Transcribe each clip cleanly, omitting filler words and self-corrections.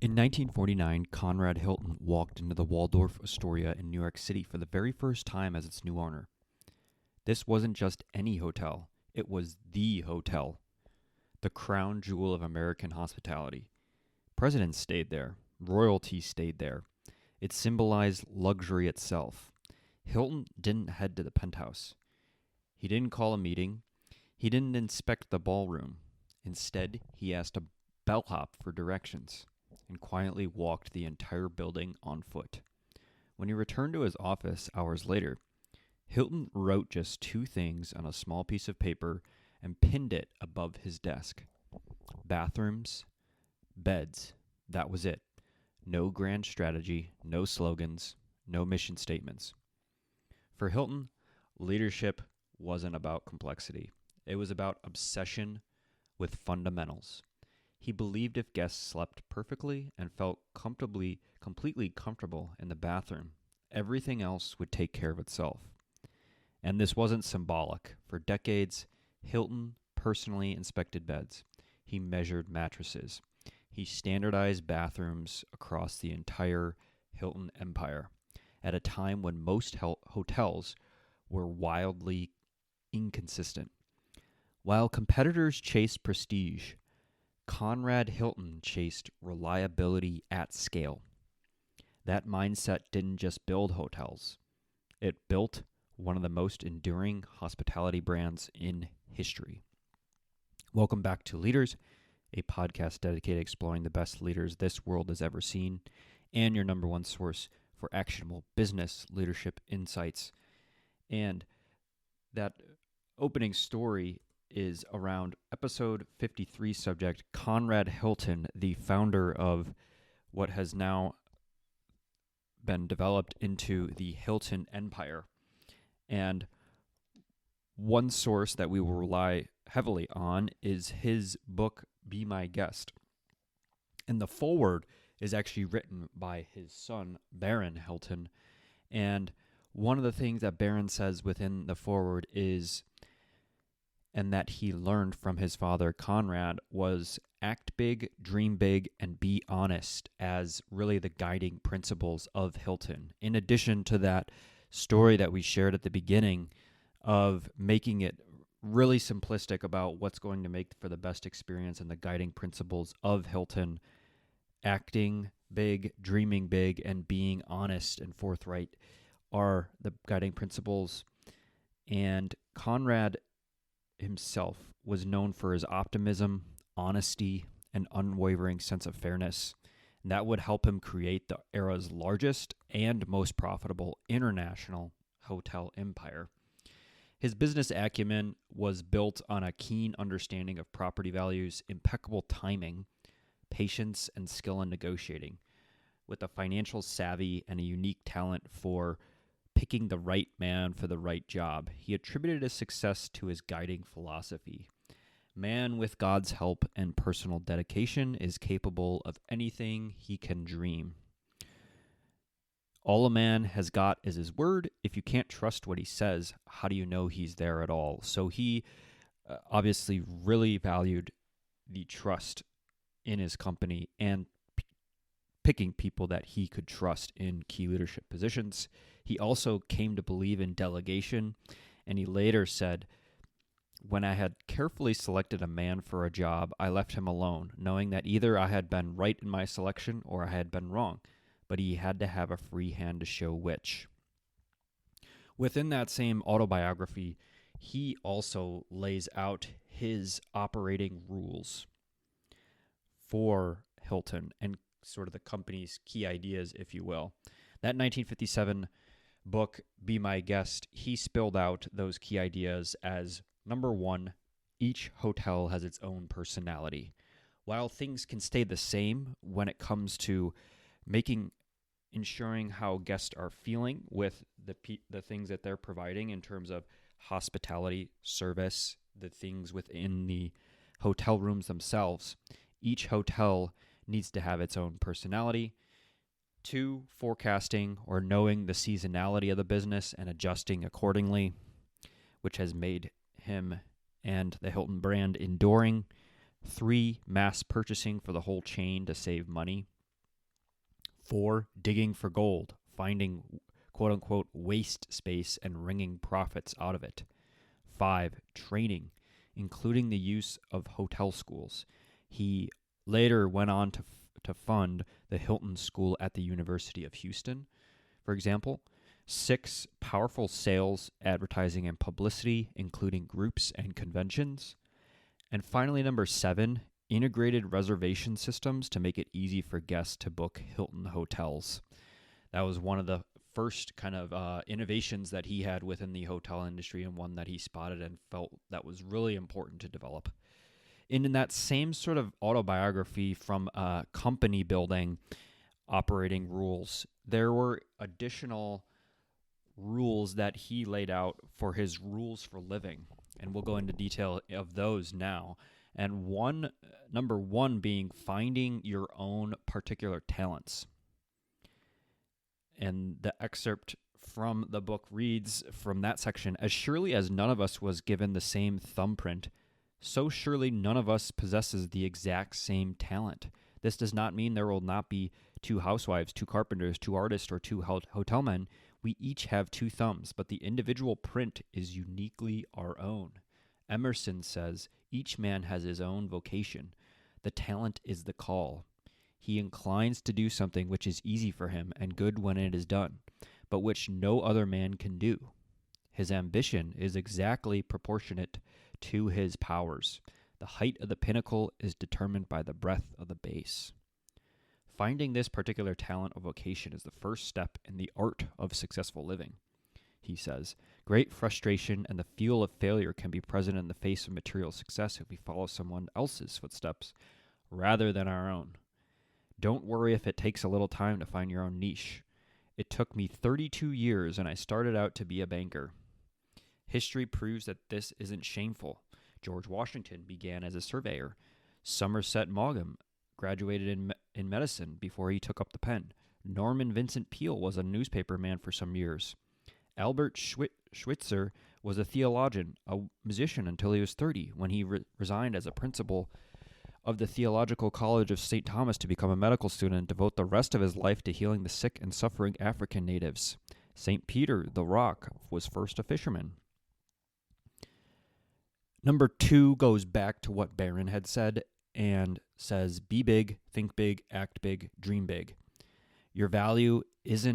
In 1949, Conrad Hilton walked into the Waldorf Astoria in New York City for the very first time as its new owner. This wasn't just any hotel, it was the hotel, the crown jewel of American hospitality. Presidents stayed there, royalty stayed there. It symbolized luxury itself. Hilton didn't head to the penthouse. He didn't call a meeting. He didn't inspect the ballroom. Instead, he asked a bellhop for directions and quietly walked the entire building on foot. When he returned to his office hours later, Hilton wrote just two things on a small piece of paper and pinned it above his desk. Bathrooms, beds. That was it. No grand strategy, no slogans, no mission statements. For Hilton, leadership wasn't about complexity. It was about obsession with fundamentals. He believed if guests slept perfectly and felt completely comfortable in the bathroom, everything else would take care of itself. And this wasn't symbolic. For decades, Hilton personally inspected beds. He measured mattresses. He standardized bathrooms across the entire Hilton empire at a time when most hotels were wildly inconsistent. While competitors chased prestige, Conrad Hilton chased reliability at scale. That mindset didn't just build hotels. It built one of the most enduring hospitality brands in history. Welcome back to Leaders, a podcast dedicated to exploring the best leaders this world has ever seen, and your number one source for actionable business leadership insights. And that opening story is around episode 53 subject, Conrad Hilton, the founder of what has now been developed into the Hilton Empire. And one source that we will rely heavily on is his book, Be My Guest. And the foreword is actually written by his son, Baron Hilton. And one of the things that Baron says within the foreword is, and that he learned from his father, Conrad, was act big, dream big, and be honest as really the guiding principles of Hilton. In addition to that story that we shared at the beginning of making it really simplistic about what's going to make for the best experience and the guiding principles of Hilton, acting big, dreaming big, and being honest and forthright are the guiding principles. And Conrad himself was known for his optimism, honesty, and unwavering sense of fairness. And that would help him create the era's largest and most profitable international hotel empire. His business acumen was built on a keen understanding of property values, impeccable timing, patience, and skill in negotiating, with a financial savvy and a unique talent for picking the right man for the right job. He attributed his success to his guiding philosophy. Man with God's help and personal dedication is capable of anything he can dream. All a man has got is his word. If you can't trust what he says, how do you know he's there at all? So he obviously really valued the trust in his company and picking people that he could trust in key leadership positions. He also came to believe in delegation, and he later said, "When I had carefully selected a man for a job, I left him alone, knowing that either I had been right in my selection or I had been wrong, but he had to have a free hand to show which." Within that same autobiography, he also lays out his operating rules for Hilton and sort of the company's key ideas, if you will. That 1957 book, Be My Guest, he spilled out those key ideas as, number one, each hotel has its own personality. While things can stay the same when it comes to ensuring how guests are feeling with the things that they're providing in terms of hospitality, service, the things within the hotel rooms themselves, each hotel needs to have its own personality. Two, forecasting or knowing the seasonality of the business and adjusting accordingly, which has made him and the Hilton brand enduring. Three, mass purchasing for the whole chain to save money. 4, digging for gold, finding quote-unquote waste space and wringing profits out of it. 5, training, including the use of hotel schools. He later went on to fund the Hilton School at the University of Houston, for example. 6, powerful sales, advertising, and publicity, including groups and conventions. And finally, number 7, integrated reservation systems to make it easy for guests to book Hilton hotels. That was one of the first kind of innovations that he had within the hotel industry, and one that he spotted and felt that was really important to develop. And in that same sort of autobiography from company building operating rules, there were additional rules that he laid out for his rules for living. And we'll go into detail of those now. And number one being finding your own particular talents. And the excerpt from the book reads from that section, as surely as none of us was given the same thumbprint, so surely none of us possesses the exact same talent. This does not mean there will not be 2 housewives, 2 carpenters, 2 artists, or 2 hotel men. We each have 2 thumbs, but the individual print is uniquely our own. Emerson says, each man has his own vocation. The talent is the call. He inclines to do something which is easy for him and good when it is done, but which no other man can do. His ambition is exactly proportionate to his powers. The height of the pinnacle is determined by the breadth of the base. Finding this particular talent or vocation is the first step in the art of successful living, he says. Great frustration and the fuel of failure can be present in the face of material success if we follow someone else's footsteps rather than our own. Don't worry if it takes a little time to find your own niche. It took me 32 years and I started out to be a banker. History proves that this isn't shameful. George Washington began as a surveyor. Somerset Maugham graduated in medicine before he took up the pen. Norman Vincent Peale was a newspaper man for some years. Albert Schweitzer was a theologian, a musician until he was 30, when he resigned as a principal of the Theological College of St. Thomas to become a medical student and devote the rest of his life to healing the sick and suffering African natives. St. Peter, the Rock, was first a fisherman. Number 2 goes back to what Barron had said and says, be big, think big, act big, dream big. Your value is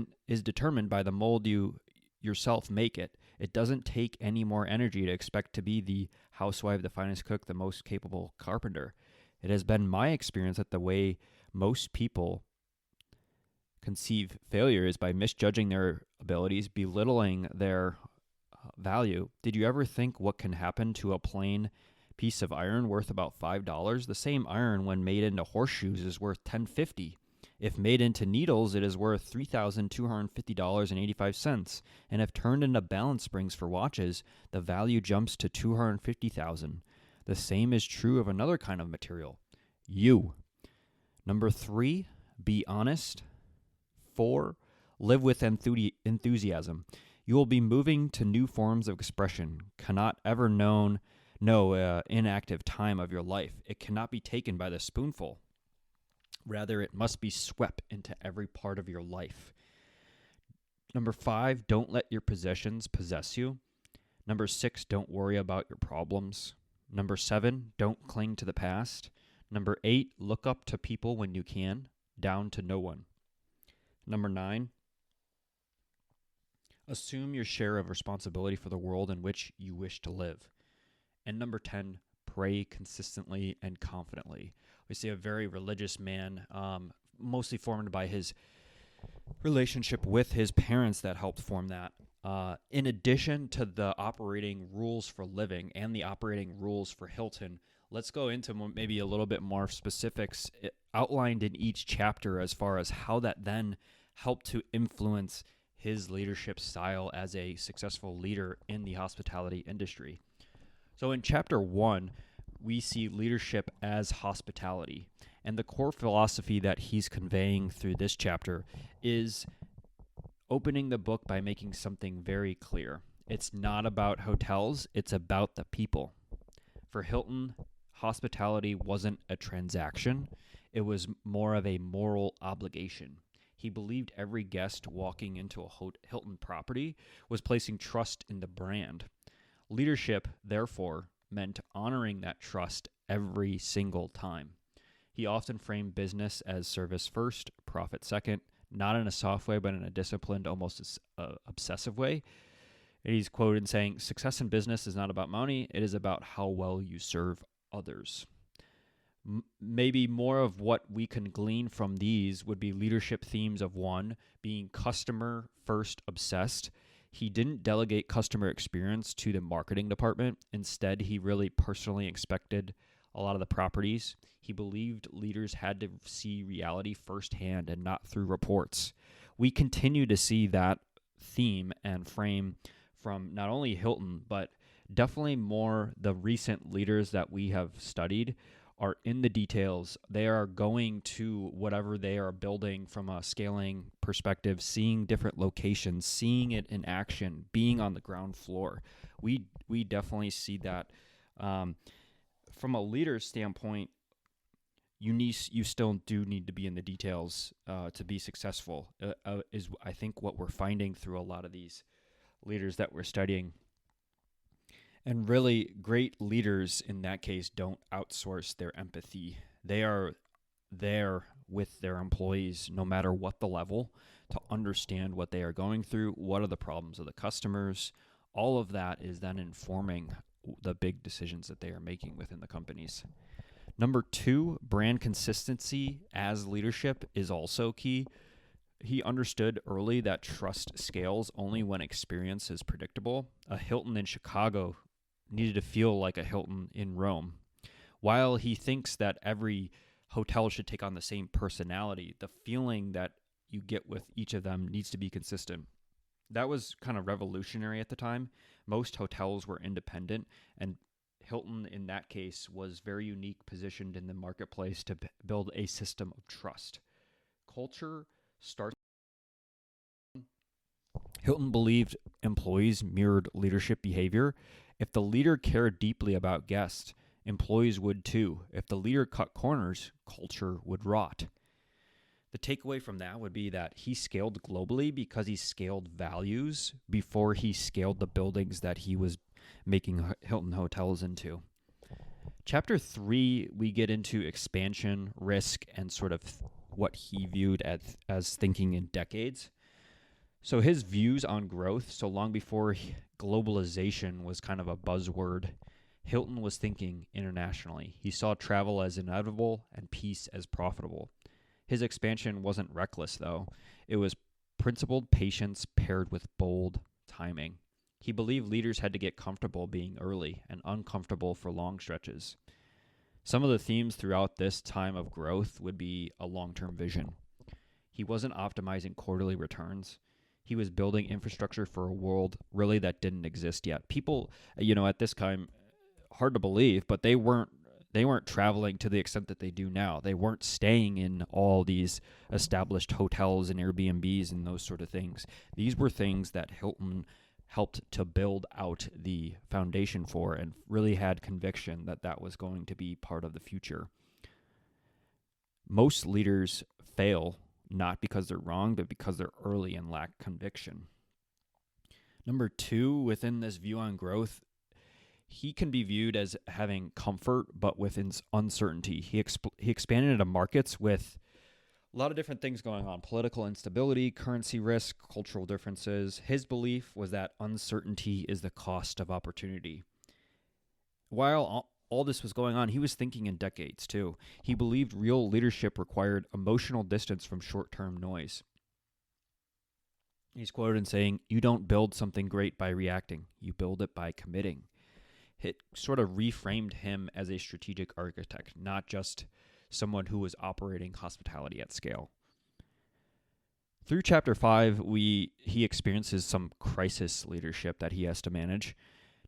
determined by the mold you yourself make it. It doesn't take any more energy to expect to be the housewife, the finest cook, the most capable carpenter. It has been my experience that the way most people conceive failure is by misjudging their abilities, belittling their value. Did you ever think what can happen to a plain piece of iron worth about $5? The same iron, when made into horseshoes, is worth $10.50. If made into needles, it is worth $3,250.85. And if turned into balance springs for watches, the value jumps to $250,000. The same is true of another kind of material, you. Number 3, be honest. 4, live with enthusiasm. You will be moving to new forms of expression, cannot ever know inactive time of your life. It cannot be taken by the spoonful. Rather, it must be swept into every part of your life. Number 5, don't let your possessions possess you. Number 6, don't worry about your problems. Number 7, don't cling to the past. Number 8, look up to people when you can, down to no one. Number 9, assume your share of responsibility for the world in which you wish to live. And number 10, pray consistently and confidently. We see a very religious man, mostly formed by his relationship with his parents that helped form that. In addition to the operating rules for living and the operating rules for Hilton, let's go into maybe a little bit more specifics outlined in each chapter as far as how that then helped to influence his leadership style as a successful leader in the hospitality industry. So in chapter 1, we see leadership as hospitality. And the core philosophy that he's conveying through this chapter is opening the book by making something very clear. It's not about hotels, it's about the people. For Hilton, hospitality wasn't a transaction, it was more of a moral obligation. He believed every guest walking into a Hilton property was placing trust in the brand. Leadership, therefore, meant honoring that trust every single time. He often framed business as service first, profit second, not in a soft way, but in a disciplined, almost obsessive way. And he's quoted saying, "Success in business is not about money, it is about how well you serve others." Maybe more of what we can glean from these would be leadership themes of one, being customer first obsessed. He didn't delegate customer experience to the marketing department. Instead, he really personally inspected a lot of the properties. He believed leaders had to see reality firsthand and not through reports. We continue to see that theme and frame from not only Hilton, but definitely more the recent leaders that we have studied are in the details. They are going to whatever they are building from a scaling perspective, seeing different locations, seeing it in action, being on the ground floor. We definitely see that. From a leader's standpoint, you still do need to be in the details to be successful. Is I think what we're finding through a lot of these leaders that we're studying. And really, great leaders in that case don't outsource their empathy. They are there with their employees, no matter what the level, to understand what they are going through, what are the problems of the customers. All of that is then informing the big decisions that they are making within the companies. Number 2, brand consistency as leadership is also key. He understood early that trust scales only when experience is predictable. A Hilton in Chicago needed to feel like a Hilton in Rome. While he thinks that every hotel should take on the same personality, the feeling that you get with each of them needs to be consistent. That was kind of revolutionary at the time. Most hotels were independent, and Hilton, in that case, was very unique, positioned in the marketplace to build a system of trust. Culture starts. Hilton believed employees mirrored leadership behavior. If the leader cared deeply about guests, employees would too. If the leader cut corners, culture would rot. The takeaway from that would be that he scaled globally because he scaled values before he scaled the buildings that he was making Hilton hotels into. Chapter 3, we get into expansion, risk, and sort of what he viewed as thinking in decades. So his views on growth, so long before globalization was kind of a buzzword, Hilton was thinking internationally. He saw travel as inevitable and peace as profitable. His expansion wasn't reckless, though. It was principled patience paired with bold timing. He believed leaders had to get comfortable being early and uncomfortable for long stretches. Some of the themes throughout this time of growth would be a long-term vision. He wasn't optimizing quarterly returns. He was building infrastructure for a world really that didn't exist yet. People, at this time, hard to believe, but they weren't traveling to the extent that they do now. They weren't staying in all these established hotels and Airbnbs and those sort of things. These were things that Hilton helped to build out the foundation for and really had conviction that that was going to be part of the future. Most leaders fail not because they're wrong, but because they're early and lack conviction. Number 2, within this view on growth, he can be viewed as having comfort, but with uncertainty. He expanded into markets with a lot of different things going on: political instability, currency risk, cultural differences. His belief was that uncertainty is the cost of opportunity. While all this was going on, he was thinking in decades too. He believed real leadership required emotional distance from short-term noise. He's quoted in saying, "You don't build something great by reacting. You build it by committing." It sort of reframed him as a strategic architect, not just someone who was operating hospitality at scale. Through chapter 5, he experiences some crisis leadership that he has to manage.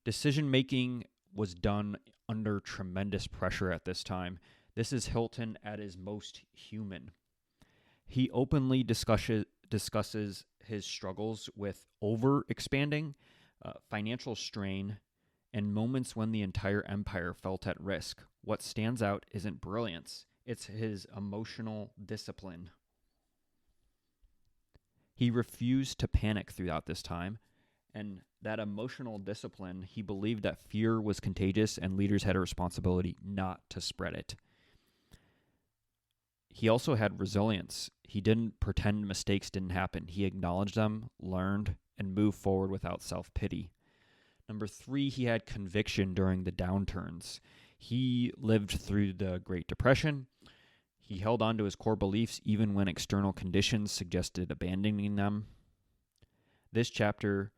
Decision-making was done under tremendous pressure at this time. This is Hilton at his most human. He openly discusses his struggles with over-expanding, financial strain, and moments when the entire empire felt at risk. What stands out isn't brilliance, it's his emotional discipline. He refused to panic throughout this time, and that emotional discipline, he believed that fear was contagious and leaders had a responsibility not to spread it. He also had resilience. He didn't pretend mistakes didn't happen. He acknowledged them, learned, and moved forward without self-pity. Number 3, he had conviction during the downturns. He lived through the Great Depression. He held on to his core beliefs even when external conditions suggested abandoning them. This chapter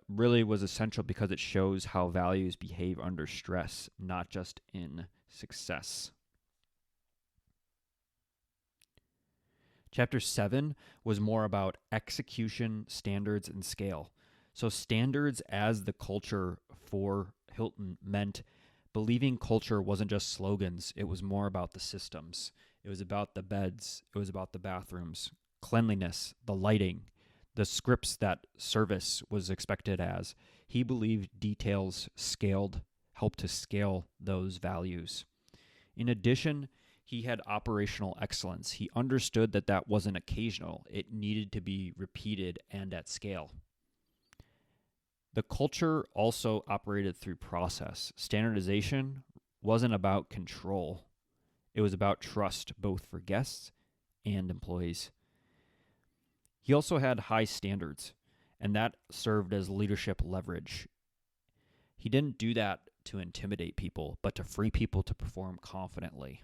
really was essential because it shows how values behave under stress, not just in success. Chapter 7 was more about execution, standards, and scale. So standards as the culture for Hilton meant believing culture wasn't just slogans. It was more about the systems. It was about the beds. It was about the bathrooms, cleanliness, the lighting, the scripts that service was expected as. He believed details helped to scale those values. In addition, he had operational excellence. He understood that that wasn't occasional. It needed to be repeated and at scale. The culture also operated through process. Standardization wasn't about control. It was about trust, both for guests and employees. He also had high standards, and that served as leadership leverage. He didn't do that to intimidate people, but to free people to perform confidently.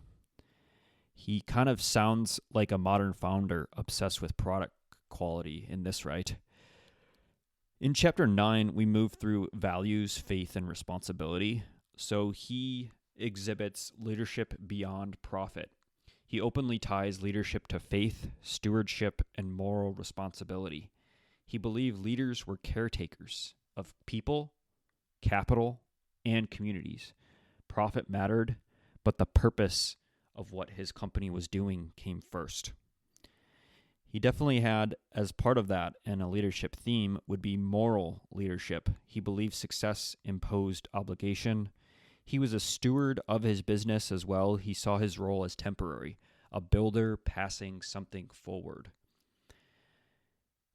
He kind of sounds like a modern founder obsessed with product quality in this, right? In chapter 9, we move through values, faith, and responsibility. So he exhibits leadership beyond profit. He openly ties leadership to faith, stewardship, and moral responsibility. He believed leaders were caretakers of people, capital, and communities. Profit mattered, but the purpose of what his company was doing came first. He definitely had, as part of that, and a leadership theme, would be moral leadership. He believed success imposed obligation. He was a steward of his business as well. He saw his role as temporary, a builder passing something forward.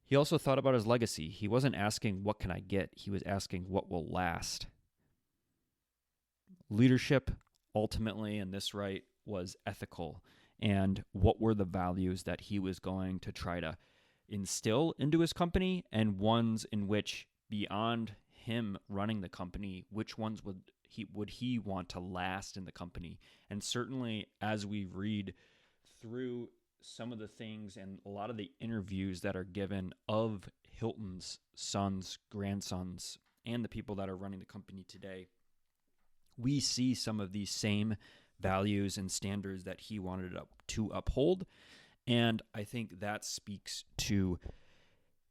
He also thought about his legacy. He wasn't asking, what can I get? He was asking, what will last? Leadership, ultimately, in this right, was ethical. And what were the values that he was going to try to instill into his company, and ones in which, beyond him running the company, which ones would he want to last in the company? And certainly, as we read through some of the things and a lot of the interviews that are given of Hilton's sons, grandsons, and the people that are running the company today, we see some of these same values and standards that he wanted to uphold. And I think that speaks to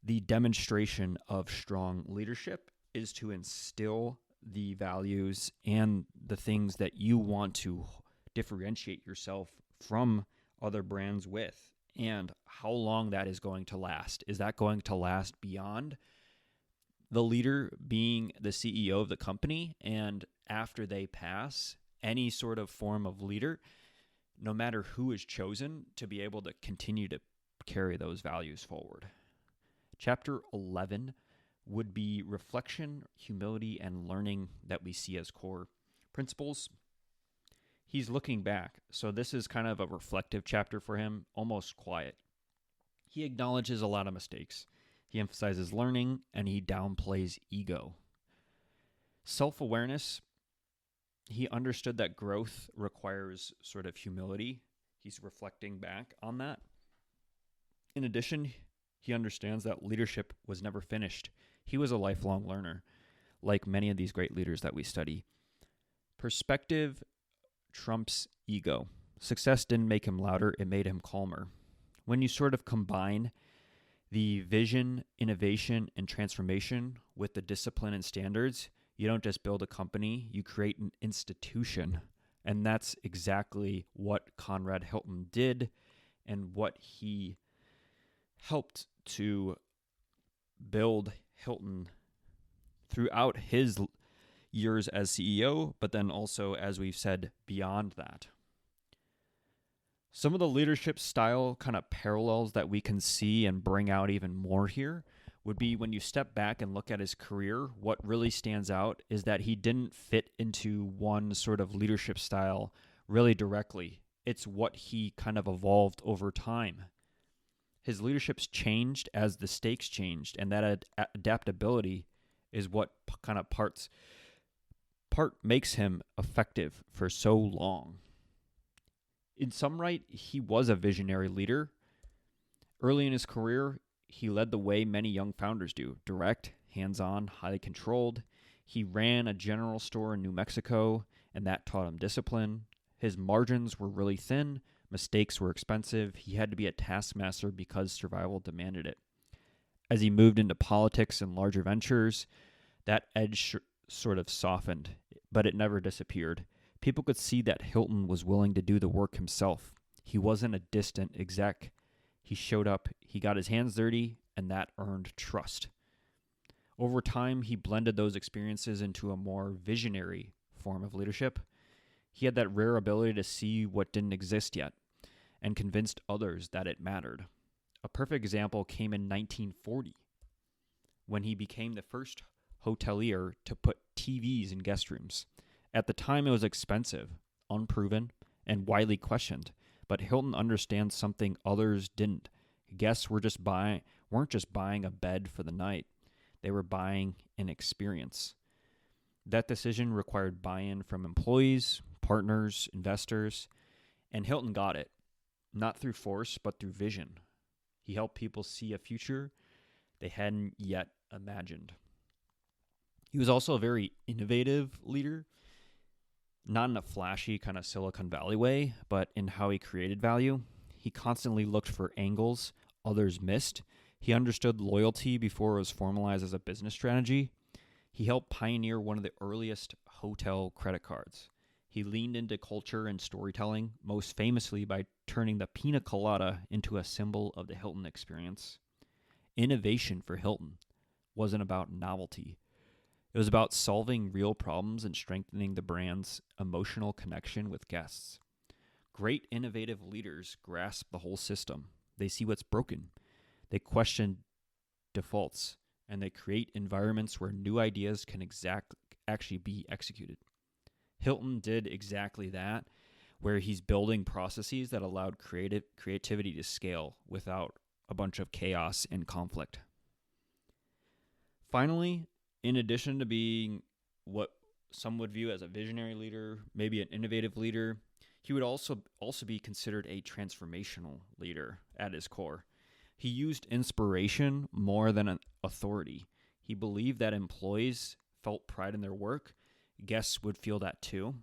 the demonstration of strong leadership, is to instill the values and the things that you want to differentiate yourself from other brands with, and how long that is going to last. Is that going to last beyond the leader being the CEO of the company, and after they pass, any sort of form of leader, no matter who is chosen, to be able to continue to carry those values forward? Chapter 11 would be reflection, humility, and learning that we see as core principles. He's looking back, so this is kind of a reflective chapter for him, almost quiet. He acknowledges a lot of mistakes. He emphasizes learning, and he downplays ego. Self-awareness, he understood that growth requires sort of humility. He's reflecting back on that. In addition, he understands that leadership was never finished. He was a lifelong learner, like many of these great leaders that we study. Perspective trumps ego. Success didn't make him louder, it made him calmer. When you sort of combine the vision, innovation, and transformation with the discipline and standards, you don't just build a company, you create an institution. And that's exactly what Conrad Hilton did, and what he helped to build Hilton throughout his years as CEO, but then also, as we've said, beyond that. Some of the leadership style kind of parallels that we can see and bring out even more here would be when you step back and look at his career, what really stands out is that he didn't fit into one sort of leadership style really directly. It's what he kind of evolved over time. His leadership's changed as the stakes changed, and that adaptability is what kind of part makes him effective for so long. In some right, he was a visionary leader. Early in his career, he led the way many young founders do: direct, hands-on, highly controlled. He ran a general store in New Mexico, and that taught him discipline. His margins were really thin. Mistakes were expensive. He had to be a taskmaster because survival demanded it. As he moved into politics and larger ventures, that edge sort of softened, but it never disappeared. People could see that Hilton was willing to do the work himself. He wasn't a distant exec. He showed up, he got his hands dirty, and that earned trust. Over time, he blended those experiences into a more visionary form of leadership. He had that rare ability to see what didn't exist yet and convinced others that it mattered. A perfect example came in 1940 when he became the first hotelier to put TVs in guest rooms. At the time, it was expensive, unproven, and widely questioned, but Hilton understands something others didn't. Guests weren't just buying a bed for the night. They were buying an experience. That decision required buy-in from employees, partners, investors, and Hilton got it, not through force, but through vision. He helped people see a future they hadn't yet imagined. He was also a very innovative leader, not in a flashy kind of Silicon Valley way, but in how he created value. He constantly looked for angles others missed. He understood loyalty before it was formalized as a business strategy. He helped pioneer one of the earliest hotel credit cards. He leaned into culture and storytelling, most famously by turning the pina colada into a symbol of the Hilton experience. Innovation for Hilton wasn't about novelty. It was about solving real problems and strengthening the brand's emotional connection with guests. Great innovative leaders grasp the whole system. They see what's broken. They question defaults, and they create environments where new ideas can actually be executed. Hilton did exactly that, where he's building processes that allowed creativity to scale without a bunch of chaos and conflict. Finally, in addition to being what some would view as a visionary leader, maybe an innovative leader, he would also be considered a transformational leader at his core. He used inspiration more than an authority. He believed that employees felt pride in their work. Guests would feel that too.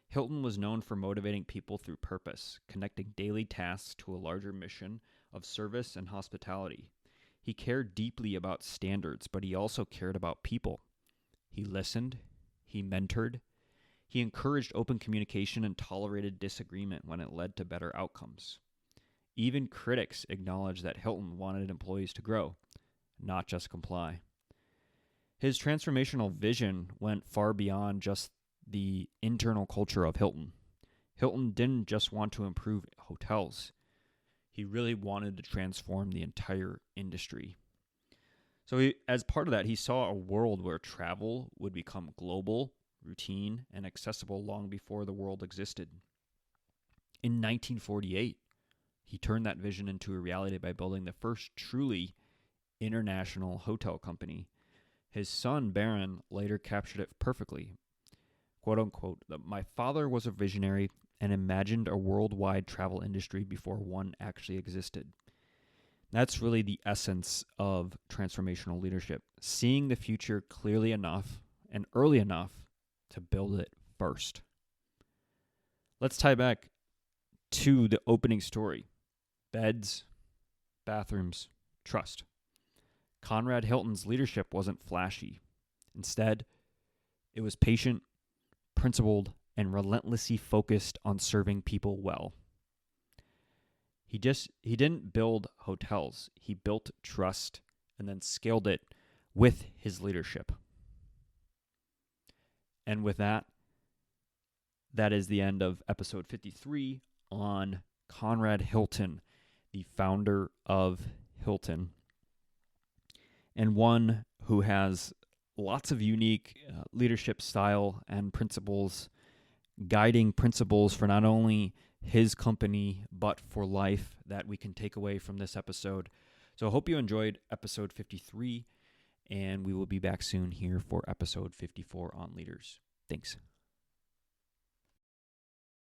Hilton was known for motivating people through purpose, connecting daily tasks to a larger mission of service and hospitality. He cared deeply about standards, but he also cared about people. He listened, he mentored, he encouraged open communication and tolerated disagreement when it led to better outcomes. Even critics acknowledged that Hilton wanted employees to grow, not just comply. His transformational vision went far beyond just the internal culture of Hilton. Hilton didn't just want to improve hotels. He really wanted to transform the entire industry. So as part of that, he saw a world where travel would become global, routine, and accessible long before the world existed. In 1948, he turned that vision into a reality by building the first truly international hotel company. His son, Baron, later captured it perfectly. Quote unquote, "My father was a visionary and imagined a worldwide travel industry before one actually existed." That's really the essence of transformational leadership. Seeing the future clearly enough and early enough to build it first. Let's tie back to the opening story. Beds, bathrooms, trust. Conrad Hilton's leadership wasn't flashy. Instead, it was patient, principled, and relentlessly focused on serving people well. He didn't build hotels. He built trust and then scaled it with his leadership. And with that, that is the end of episode 53 on Conrad Hilton, the founder of Hilton, and one who has lots of unique leadership style and principles, guiding principles for not only his company, but for life that we can take away from this episode. So I hope you enjoyed episode 53, and we will be back soon here for episode 54 on leaders. Thanks.